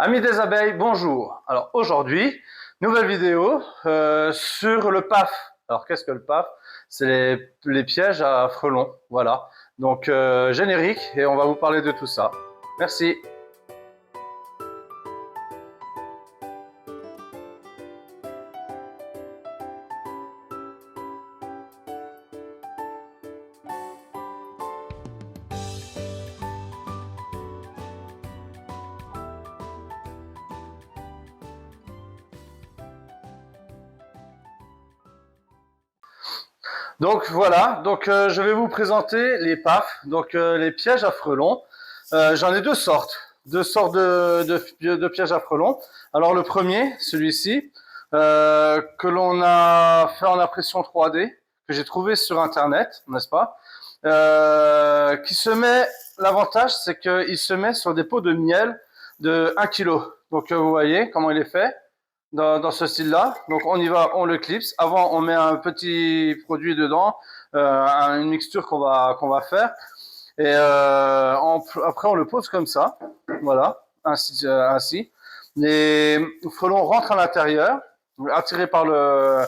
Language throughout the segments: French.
Amis des abeilles, bonjour. Alors aujourd'hui, nouvelle vidéo sur le PAF. Alors qu'est-ce que le PAF? C'est les pièges à frelons, voilà. Donc générique et on va vous parler de tout ça. Merci. Donc voilà, donc je vais vous présenter les PAF, donc les pièges à frelons. J'en ai deux sortes de pièges à frelons. Alors le premier, celui-ci, que l'on a fait en impression 3D, que j'ai trouvé sur internet, n'est-ce pas, qui se met, l'avantage c'est qu'il se met sur des pots de miel de 1 kg. Donc vous voyez comment il est fait dans ce style-là. Donc on y va, on le clipse. Avant, on met un petit produit dedans, une mixture qu'on va faire. Et après, on le pose comme ça. Voilà, ainsi. Les frelons rentrent à l'intérieur, attirés par le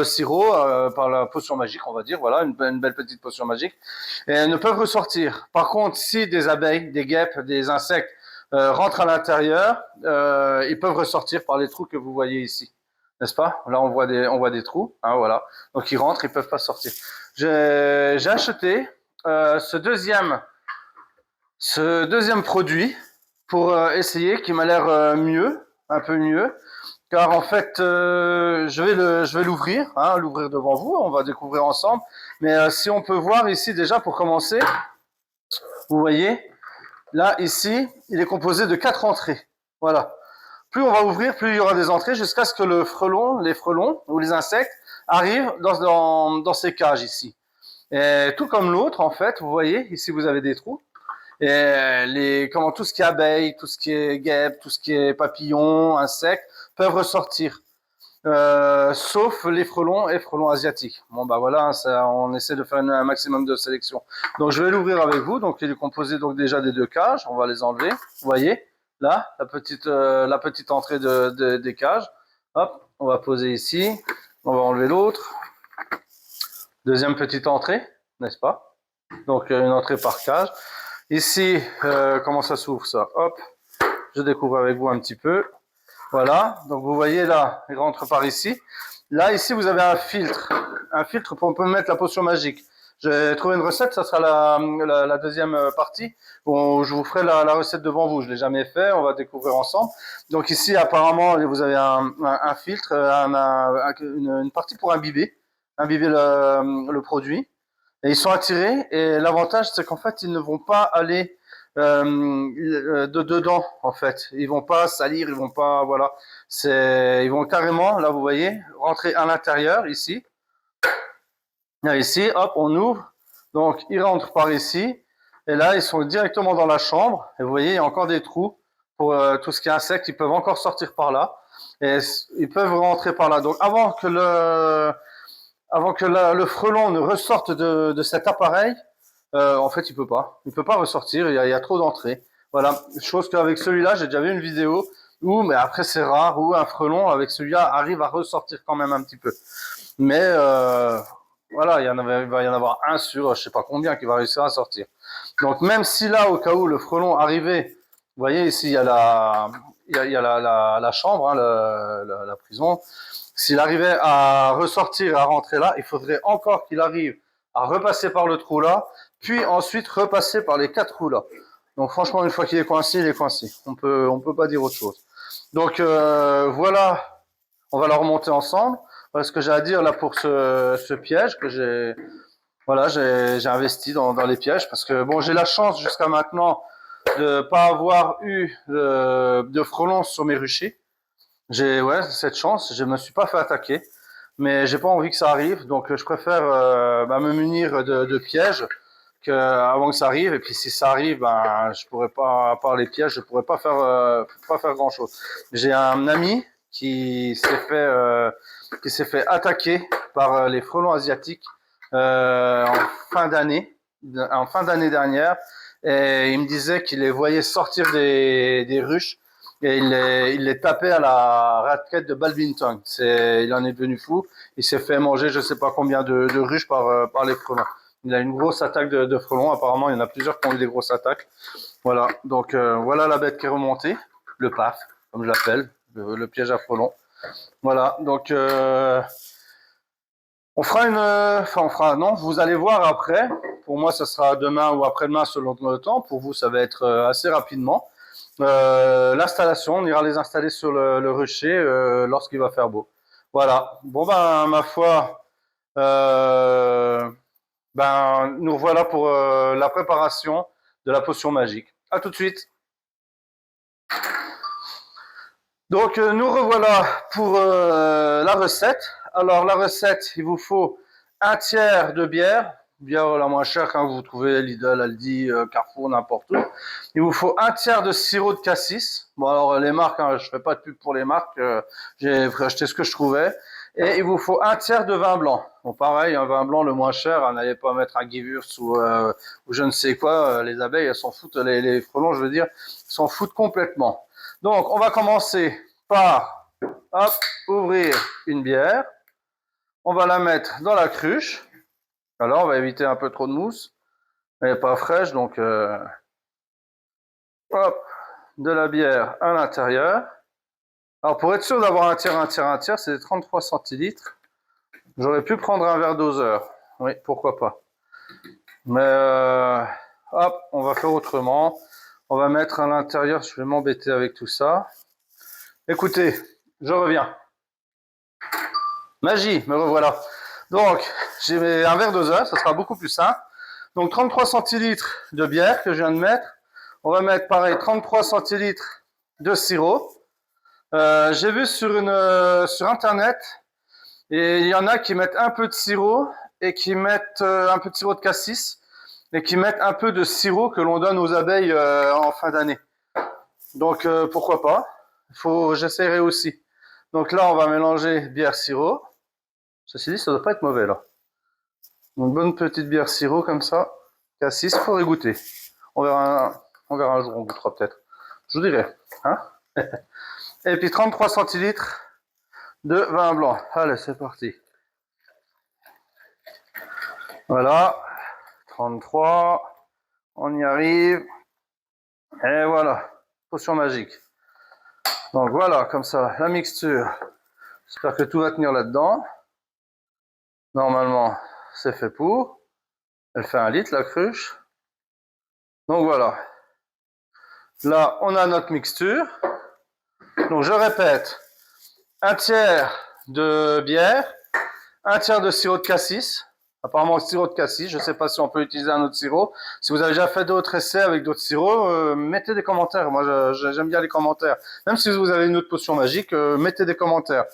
sirop, par la potion magique, on va dire. Voilà, une belle petite potion magique. Et elles ne peuvent ressortir. Par contre, si des abeilles, des guêpes, des insectes rentrent à l'intérieur, ils peuvent ressortir par les trous que vous voyez ici, n'est-ce pas? Là, on voit des trous, hein, voilà. Donc ils rentrent, ils peuvent pas sortir. J'ai acheté ce deuxième produit pour essayer, qui m'a l'air mieux, un peu mieux, car en fait, je vais l'ouvrir, hein, l'ouvrir devant vous. On va découvrir ensemble. Mais si on peut voir ici déjà pour commencer, vous voyez. Là, ici, il est composé de 4 entrées. Voilà. Plus on va ouvrir, plus il y aura des entrées jusqu'à ce que les frelons ou les insectes arrivent dans ces cages ici. Et tout comme l'autre, en fait, vous voyez, ici vous avez des trous. Et tout ce qui est abeilles, tout ce qui est guêpes, tout ce qui est papillons, insectes, peuvent ressortir. Sauf les frelons et frelons asiatiques. Bon bah voilà, on essaie de faire un maximum de sélection. Donc je vais l'ouvrir avec vous. Donc il est composé donc déjà des deux cages. On va les enlever. Vous voyez là la petite entrée des cages. Hop, on va poser ici. On va enlever l'autre. Deuxième petite entrée, n'est-ce pas? Donc une entrée par cage. Ici, comment ça s'ouvre ça? Hop, je découvre avec vous un petit peu. Voilà, donc vous voyez là, il rentre par ici. Là, ici, vous avez un filtre pour on peut mettre la potion magique. J'ai trouvé une recette, ça sera la deuxième partie. Bon, je vous ferai la recette devant vous, je l'ai jamais fait, on va découvrir ensemble. Donc ici, apparemment, vous avez un filtre, une partie pour imbiber le produit. Et ils sont attirés, et l'avantage, c'est qu'en fait, ils ne vont pas aller dedans, en fait. Ils vont pas salir, ils vont pas, voilà. Ils vont carrément, là, vous voyez, rentrer à l'intérieur, ici. Là, ici, hop, on ouvre. Donc, ils rentrent par ici. Et là, ils sont directement dans la chambre. Et vous voyez, il y a encore des trous pour tout ce qui est insectes. Ils peuvent encore sortir par là. Et ils peuvent rentrer par là. Donc, avant que le frelon ne ressorte de cet appareil, en fait, il peut pas ressortir. Il y a trop d'entrées. Voilà. Chose qu'avec celui-là, j'ai déjà vu une vidéo où, mais après c'est rare, où un frelon avec celui-là arrive à ressortir quand même un petit peu. Mais voilà, il va y en avoir un sur je sais pas combien qui va réussir à sortir. Donc même si là, au cas où le frelon arrivait, vous voyez ici, il y a la chambre, hein, la prison. S'il arrivait à ressortir, à rentrer là, il faudrait encore qu'il arrive à repasser par le trou là, puis ensuite repasser par les 4 trous là. Donc franchement, une fois qu'il est coincé, il est coincé. On peut pas dire autre chose. Donc voilà, on va la remonter ensemble. Voilà ce que j'ai à dire là pour ce piège que j'ai investi dans les pièges parce que bon, j'ai la chance jusqu'à maintenant de pas avoir eu de frelons sur mes ruchers. J'ai cette chance, je me suis pas fait attaquer, mais j'ai pas envie que ça arrive, donc je préfère me munir de pièges avant que ça arrive. Et puis si ça arrive, je pourrais pas, à part les pièges, je pourrais pas faire grand chose. J'ai un ami qui s'est fait attaquer par les frelons asiatiques en fin d'année dernière, et il me disait qu'il les voyait sortir des ruches et il les tapait à la raquette de badminton. Il en est devenu fou. Il s'est fait manger je sais pas combien de ruches par les frelons. Il a une grosse attaque de frelons. Apparemment, il y en a plusieurs qui ont eu des grosses attaques. Voilà, donc voilà la bête qui est remontée. Le paf, comme je l'appelle, le piège à frelons. Voilà, donc on fera enfin on fera, non, vous allez voir après. Pour moi, ça sera demain ou après-demain selon le temps. Pour vous, ça va être assez rapidement. L'installation, on ira les installer sur le rucher lorsqu'il va faire beau. Voilà. Bon ben, ma foi, ben nous revoilà pour la préparation de la potion magique. À tout de suite. Donc nous revoilà pour la recette. Alors la recette, il vous faut un tiers de bière, bière la moins chère quand vous trouvez Lidl, Aldi, Carrefour, n'importe où. Il vous faut un tiers de sirop de cassis. Bon alors les marques, hein, je fais pas de pub pour les marques, j'ai acheté ce que je trouvais. Et il vous faut un tiers de vin blanc. Bon pareil, un vin blanc le moins cher, hein, n'allez pas mettre un Gewürz ou je ne sais quoi. Les abeilles, elles s'en foutent, les frelons, je veux dire, s'en foutent complètement. Donc, on va commencer par hop, ouvrir une bière. On va la mettre dans la cruche. Alors, on va éviter un peu trop de mousse. Elle n'est pas fraîche, donc hop, de la bière à l'intérieur. Alors, pour être sûr d'avoir un tiers, c'est 33 centilitres. J'aurais pu prendre un verre doseur. Oui, pourquoi pas. Mais hop, on va faire autrement. On va mettre à l'intérieur, je vais m'embêter avec tout ça. Écoutez, je reviens. Magie, me revoilà. Donc, j'ai un verre doseur, ça sera beaucoup plus simple. Donc, 33 centilitres de bière que je viens de mettre. On va mettre, pareil, 33 centilitres de sirop. J'ai vu sur Internet, et il y en a qui mettent un peu de sirop et qui mettent un peu de sirop de cassis et qui mettent un peu de sirop que l'on donne aux abeilles en fin d'année. Donc, pourquoi pas. J'essaierai aussi. Donc là, on va mélanger bière-sirop. Ceci dit, ça doit pas être mauvais là. Une bonne petite bière sirop comme ça. Cassis, il faudrait goûter. On verra un jour, on goûtera peut-être. Je vous dirai. Hein. Et puis 33 centilitres de vin blanc. Allez, c'est parti. Voilà. 33. On y arrive. Et voilà. Potion magique. Donc voilà, comme ça, la mixture. J'espère que tout va tenir là-dedans. Normalement, c'est fait pour. Elle fait 1 litre, la cruche. Donc voilà. Là, on a notre mixture. Donc je répète, un tiers de bière, un tiers de sirop de cassis. Apparemment, le sirop de cassis, je ne sais pas si on peut utiliser un autre sirop. Si vous avez déjà fait d'autres essais avec d'autres sirops, mettez des commentaires. Moi, j'aime bien les commentaires. Même si vous avez une autre potion magique, mettez des commentaires.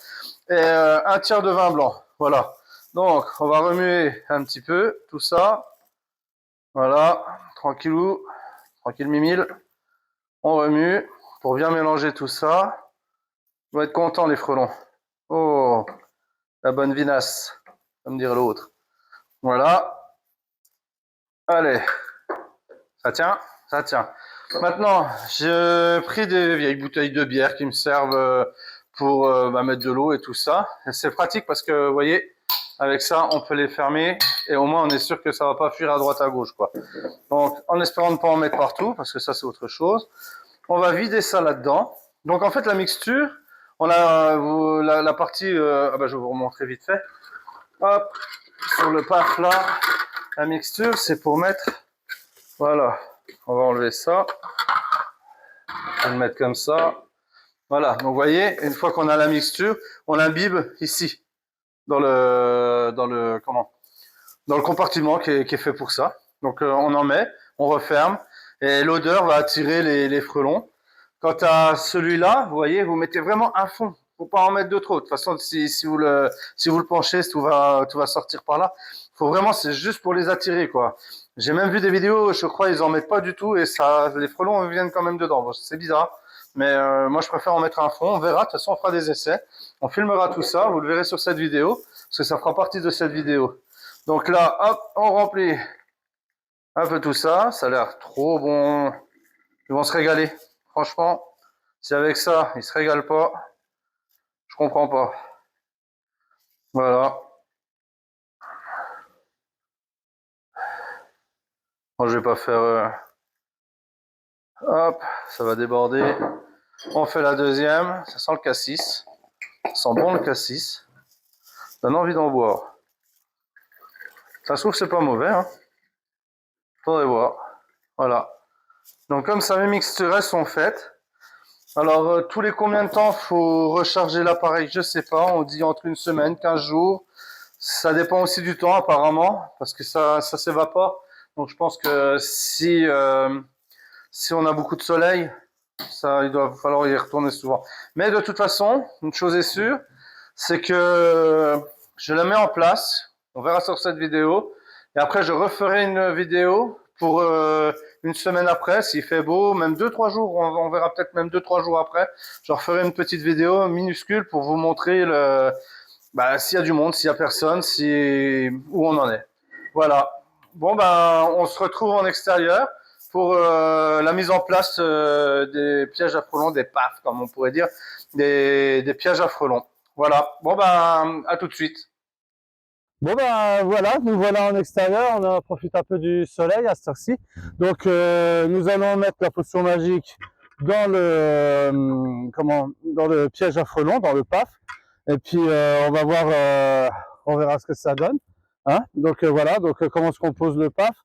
Et un tiers de vin blanc. Voilà. Donc, on va remuer un petit peu tout ça. Voilà, tranquillou, tranquille mimile. On remue pour bien mélanger tout ça. Ils vont être contents, les frelons. Oh, la bonne vinasse, comme dire l'autre. Voilà. Allez, ça tient, ça tient. Maintenant, j'ai pris des vieilles bouteilles de bière qui me servent pour mettre de l'eau et tout ça. C'est pratique parce que, vous voyez, avec ça, on peut les fermer et au moins on est sûr que ça va pas fuir à droite à gauche, quoi. Donc, en espérant ne pas en mettre partout, parce que ça c'est autre chose, on va vider ça là-dedans. Donc, en fait, la mixture, on a la partie, je vais vous remontrer vite fait. Hop, sur le paf là, la mixture, c'est pour mettre, voilà, on va enlever ça, on va le mettre comme ça. Voilà, donc vous voyez, une fois qu'on a la mixture, on l'imbibe ici, dans le compartiment qui est fait pour ça. Donc on en met, on referme, et l'odeur va attirer les frelons. Quant à celui-là, vous voyez, vous mettez vraiment un fond. Faut pas en mettre de trop. De toute façon, si vous le penchez, tout va sortir par là. Faut vraiment, c'est juste pour les attirer, quoi. J'ai même vu des vidéos, je crois, ils en mettent pas du tout et ça, les frelons viennent quand même dedans. Bon, c'est bizarre, mais moi je préfère en mettre un fond. On verra. De toute façon, on fera des essais. On filmera tout ça. Vous le verrez sur cette vidéo parce que ça fera partie de cette vidéo. Donc là, hop, on remplit un peu tout ça. Ça a l'air trop bon. Ils vont se régaler. Franchement, Si avec ça, il se régale pas, je comprends pas. Voilà. Moi, je vais pas faire... Hop, ça va déborder. On fait la deuxième. Ça sent le cassis. Ça sent bon le cassis. Ça donne envie d'en boire. Ça se trouve, c'est pas mauvais. Hein. Faudrait voir. Voilà. Donc, comme ça, mes mixtures sont faites. Alors, tous les combien de temps faut recharger l'appareil? Je sais pas. On dit entre une semaine, 15 jours. Ça dépend aussi du temps, apparemment, parce que ça s'évapore. Donc, je pense que si on a beaucoup de soleil, il doit falloir y retourner souvent. Mais de toute façon, une chose est sûre, c'est que je la mets en place. On verra sur cette vidéo. Et après, je referai une vidéo pour une semaine après, s'il fait beau, même 2-3 jours, on verra peut-être même 2-3 jours après. Je referai une petite vidéo minuscule pour vous montrer s'il y a du monde, s'il y a personne, où on en est. Voilà. Bon, on se retrouve en extérieur pour la mise en place des pièges à frelons, des PAF, comme on pourrait dire, des pièges à frelons. Voilà. Bon, à tout de suite. Bon voilà, nous voilà en extérieur, on profite un peu du soleil à cette heure-ci. Donc nous allons mettre la potion magique dans dans le piège à frelons, dans le PAF. Et puis on va voir, on verra ce que ça donne. Hein, donc voilà, donc comment se compose le PAF.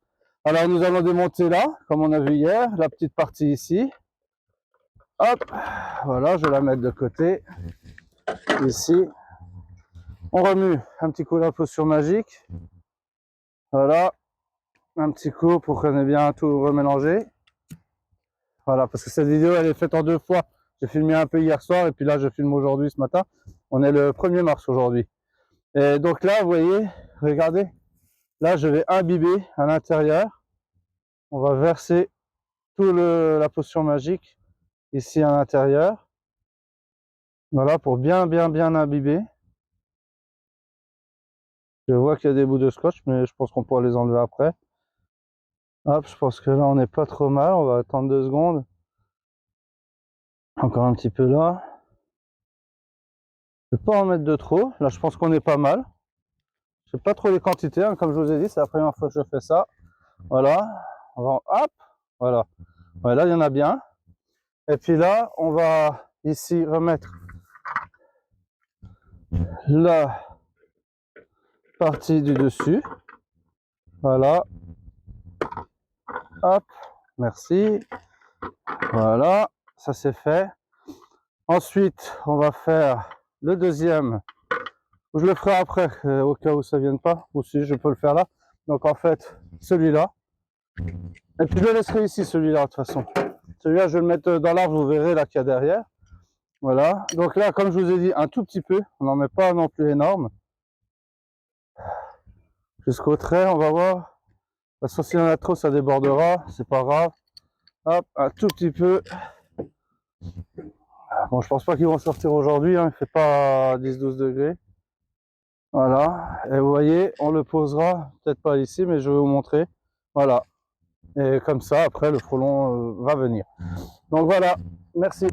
Alors nous allons démonter là, comme on a vu hier, la petite partie ici. Hop, voilà, je vais la mettre de côté. Ici. On remue un petit coup la potion magique. Voilà. Un petit coup pour qu'on ait bien tout remélangé. Voilà, parce que cette vidéo elle est faite en 2 fois. J'ai filmé un peu hier soir et puis là je filme aujourd'hui ce matin. On est le 1er mars aujourd'hui. Et donc là, vous voyez, regardez, là je vais imbiber à l'intérieur. On va verser la potion magique ici à l'intérieur. Voilà, pour bien imbiber. Je vois qu'il y a des bouts de scotch, mais je pense qu'on pourra les enlever après. Hop, je pense que là on n'est pas trop mal. On va attendre 2 secondes. Encore un petit peu là. Je ne vais pas en mettre de trop. Là, je pense qu'on est pas mal. Je sais pas trop les quantités, hein, comme je vous ai dit, c'est la première fois que je fais ça. Voilà. Hop. Voilà. Ouais, là, il y en a bien. Et puis là, on va ici remettre la partie du dessus. Voilà. Hop. Merci. Voilà. Ça, c'est fait. Ensuite, on va faire le deuxième. Je le ferai après, au cas où ça ne vienne pas. Ou si je peux le faire là. Donc, en fait, celui-là. Et puis je le laisserai ici, celui-là, de toute façon. Celui-là, je vais le mettre dans l'arbre, vous verrez là qu'il y a derrière. Voilà. Donc là, comme je vous ai dit, un tout petit peu. On n'en met pas non plus énorme. Jusqu'au trait, on va voir. De toute façon, s'il y en a trop, ça débordera. C'est pas grave. Hop, un tout petit peu. Bon, je pense pas qu'ils vont sortir aujourd'hui. Hein. Il fait pas 10-12 degrés. Voilà. Et vous voyez, on le posera. Peut-être pas ici, mais je vais vous montrer. Voilà. Et comme ça, après, le frelon va venir. Donc voilà. Merci.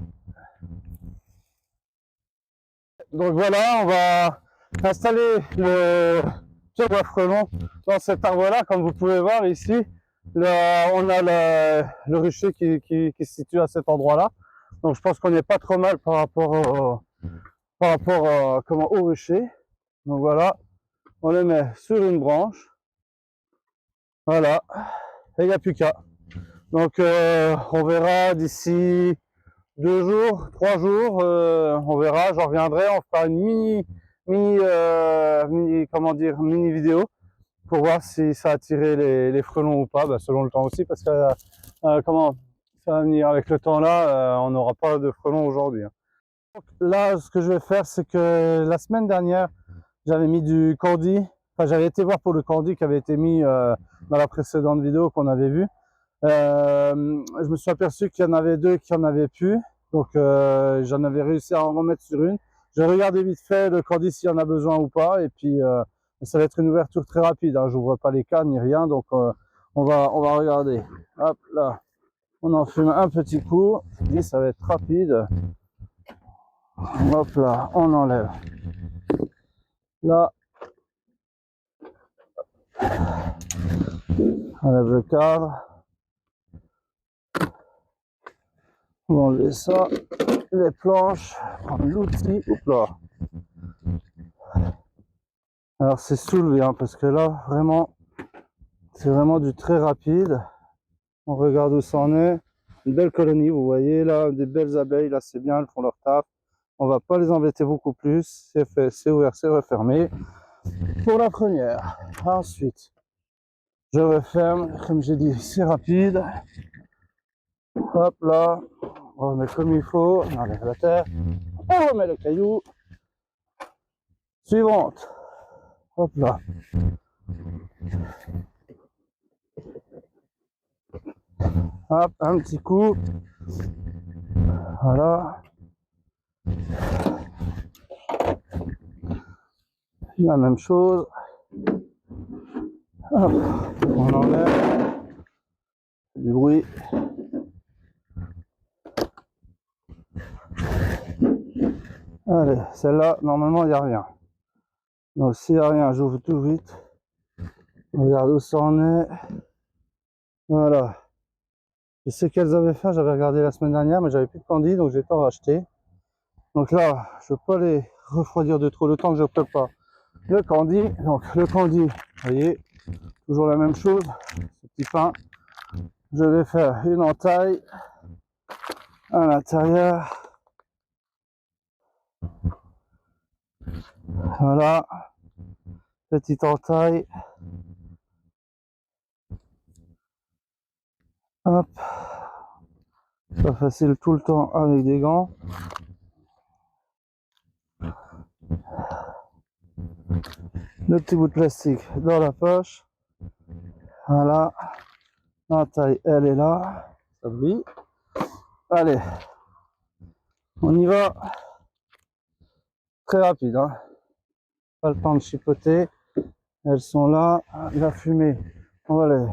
Donc voilà, on va installer le piège à frelons dans cet arbre-là. Comme vous pouvez voir ici, on a le rucher qui se situe à cet endroit-là. Donc je pense qu'on n'est pas trop mal par rapport au rucher. Donc voilà, on le met sur une branche. Voilà, et il n'y a plus qu'à. Donc on verra d'ici 2 jours, 3 jours, on verra, j'en reviendrai, on fera une mini vidéo pour voir si ça a attiré les frelons ou pas, selon le temps aussi, parce que comment ça va venir avec le temps là, on n'aura pas de frelons aujourd'hui. Hein. Donc là, ce que je vais faire, c'est que la semaine dernière, j'avais mis du candy, enfin j'avais été voir pour le candy qui avait été mis dans la précédente vidéo qu'on avait vue. Je me suis aperçu qu'il y en avait 2 qui en avaient plus, donc j'en avais réussi à en remettre sur une. Je vais regarder vite fait le candy s'il y en a besoin ou pas, et puis ça va être une ouverture très rapide, hein. J'ouvre pas les cannes ni rien, donc on va regarder. Hop là, On en fume un petit coup. Je dis, ça va être rapide. Hop là, on enlève. Là, on enlève le cadre. On va enlever ça. Les planches. Prendre l'outil. Hop là. Alors c'est soulevé, hein, parce que là, vraiment, c'est vraiment du très rapide. On regarde où ça en est. Une belle colonie, vous voyez là, des belles abeilles. Là, c'est bien, elles font leur taf. On va pas les embêter beaucoup plus. C'est fait, c'est ouvert, c'est refermé. Pour la première. Ensuite, je referme. Comme j'ai dit, c'est rapide. Hop là. On remet comme il faut. On enlève la terre. On remet le caillou. Suivante. Hop là. Hop, un petit coup. Voilà. La même chose. Hop, on enlève. Du bruit. Allez, celle-là, normalement, il n'y a rien. Donc, s'il n'y a rien, j'ouvre tout vite. On regarde où ça en est. Voilà. Je sais qu'elles avaient faim, j'avais regardé la semaine dernière, mais j'avais plus de candy, donc j'ai pas racheté. Donc là, je ne veux pas les refroidir de trop le temps que je prépare le candy. Donc, le candy, vous voyez, toujours la même chose. Ce petit pain. Je vais faire une entaille à l'intérieur. Voilà. Petite entaille. Hop. Pas facile tout le temps avec des gants. Le petit bout de plastique dans la poche. Voilà. L'entaille, elle est là. Ça brille. Allez. On y va. Très rapide, hein. Pas le temps de chipoter. Elles sont là. La fumée, on va les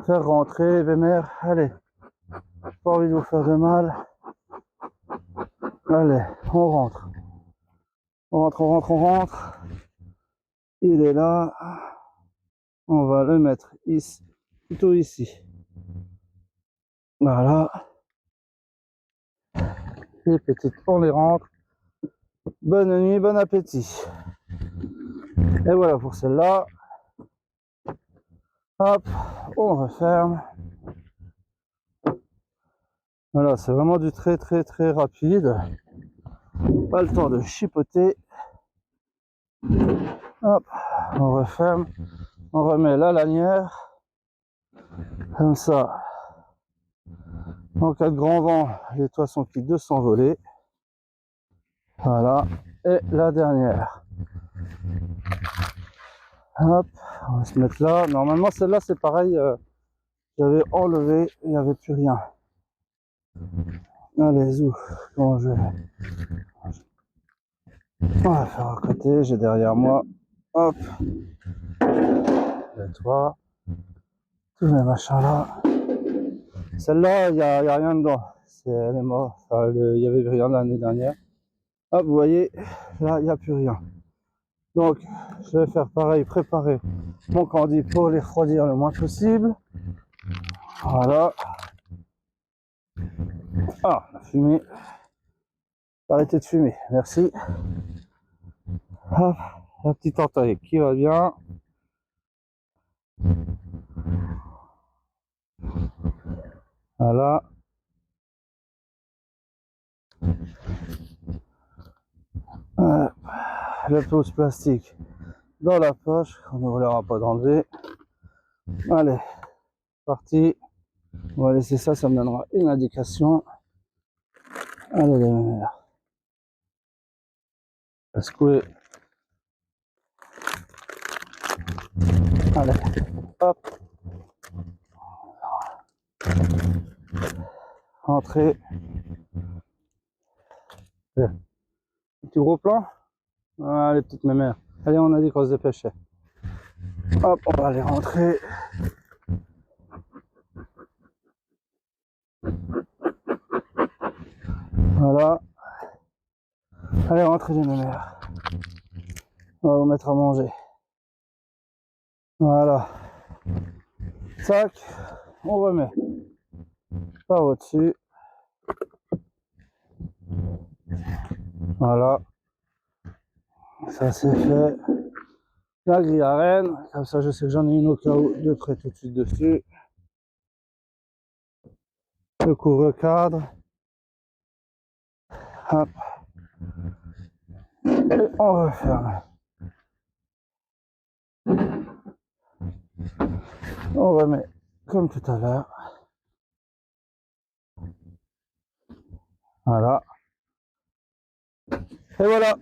faire rentrer, les bémères. Allez. Pas envie de vous faire de mal. Allez, on rentre. On rentre, on rentre, on rentre. Il est là. On va le mettre ici, plutôt ici. Voilà. Les petites, on les rentre. Bonne nuit, bon appétit. Et voilà pour celle-là. Hop, on referme. Voilà, c'est vraiment du très très très rapide. Pas le temps de chipoter. Hop, on referme. On remet la lanière. Comme ça. En cas de grand vent, les toits sont quittes de s'envoler. Voilà. Et la dernière. Hop, on va se mettre là. Normalement, celle-là, c'est pareil. J'avais enlevé, il n'y avait plus rien. Allez, où comment je vais. On va faire à côté, j'ai derrière moi. Hop. Les toits. Tous les machins là. Celle-là, il n'y a rien dedans. Elle est morte. Enfin, il n'y avait rien l'année dernière. Hop, vous voyez, là, il n'y a plus rien. Donc, je vais faire pareil, préparer mon candy pour les refroidir le moins possible. Voilà. Ah, la fumée. Arrêtez de fumer, merci. Hop, la petite entaille qui va bien. Voilà. La pose plastique dans la poche, on ne voulera pas d'enlever. Allez, parti. On va laisser ça, ça me donnera une indication. Allez les mères. À secouer. Allez, hop. Entrée. Petit gros plan. Ah, les petites mémères. Allez, on a dit qu'on se dépêchait. Hop, on va les rentrer. Voilà. Allez, rentrez les mémères. On va vous mettre à manger. Voilà. Tac. On remet. Par au-dessus. Voilà. Ça c'est fait. La grille à rennes. Comme ça, je sais que j'en ai une au cas où de près tout de suite dessus. Le couvre-cadre. Hop. Et on referme. On remet comme tout à l'heure. Voilà. Et voilà.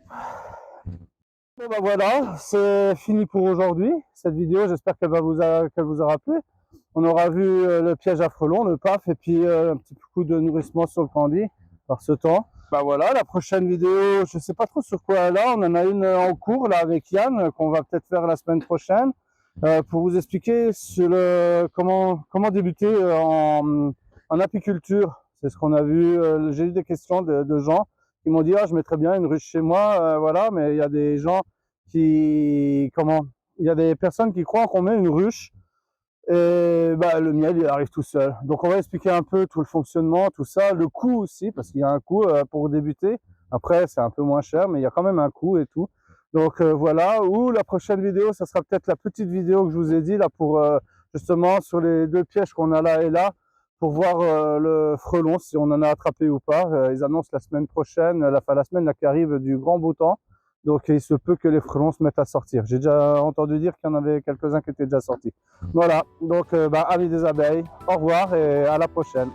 Bon bah voilà, c'est fini pour aujourd'hui. Cette vidéo, j'espère qu'elle vous aura plu. On aura vu le piège à frelons, le PAF, et puis un petit coup de nourrissement sur le candy par ce temps. Bah voilà, la prochaine vidéo, je sais pas trop sur quoi là, on en a une en cours là avec Yann, qu'on va peut-être faire la semaine prochaine, pour vous expliquer sur comment débuter en apiculture. C'est ce qu'on a vu, j'ai eu des questions de gens qui m'ont dit, ah, je mettrais bien une ruche chez moi, voilà, mais il y a des gens il y a des personnes qui croient qu'on met une ruche et bah, le miel il arrive tout seul. Donc on va expliquer un peu tout le fonctionnement, tout ça, le coût aussi, parce qu'il y a un coût pour débuter. Après c'est un peu moins cher, mais il y a quand même un coût et tout. Donc voilà, ou la prochaine vidéo, ça sera peut-être la petite vidéo que je vous ai dit là pour justement sur les deux pièges qu'on a là et là, pour voir le frelon, si on en a attrapé ou pas. Ils annoncent la semaine prochaine, la semaine là, qui arrive du grand beau temps. Donc il se peut que les frelons se mettent à sortir. J'ai déjà entendu dire qu'il y en avait quelques-uns qui étaient déjà sortis. Voilà, donc amis des abeilles, au revoir et à la prochaine.